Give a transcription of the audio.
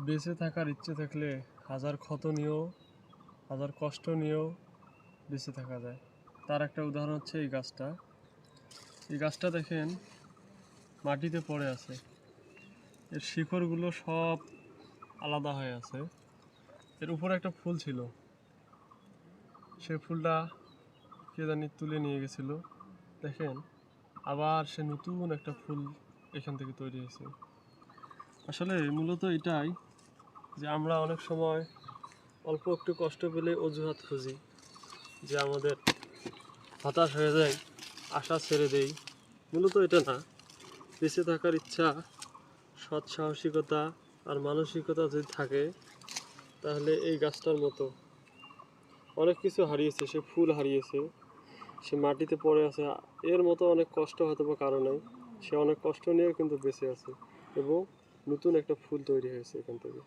বেঁচে থাকার ইচ্ছে থাকলে হাজার ক্ষত নিয়েও, হাজার কষ্ট নিয়েও বেঁচে থাকা যায়। তার একটা উদাহরণ হচ্ছে এই গাছটা। এই গাছটা দেখেন মাটিতে পড়ে আছে, এর শিকড়গুলো সব আলাদা হয়ে আছে। এর উপরে একটা ফুল ছিল, সে ফুলটা কে জানি তুলে নিয়ে গেছিল। দেখেন আবার সে নতুন একটা ফুল এখান থেকে তৈরি হয়েছে। আসলে মূলত এটাই যে আমরা অনেক সময় অল্প একটু কষ্ট পেলে অজুহাত খুঁজি, যে আমাদের হতাশ হয়ে যায়, আশা ছেড়ে দেই। মূলত এটা না, বেঁচে থাকার ইচ্ছা, সৎ সাহসিকতা আর মানসিকতা যদি থাকে, তাহলে এই গাছটার মতো অনেক কিছু হারিয়েছে। সে ফুল হারিয়েছে, সে মাটিতে পড়ে আছে, এর মতো অনেক কষ্ট হয়তো বা কারো নাই। সে অনেক কষ্ট নিয়েও কিন্তু বেঁচে আছে এবং নতুন একটা ফুল তৈরি হয়েছে এখান থেকে।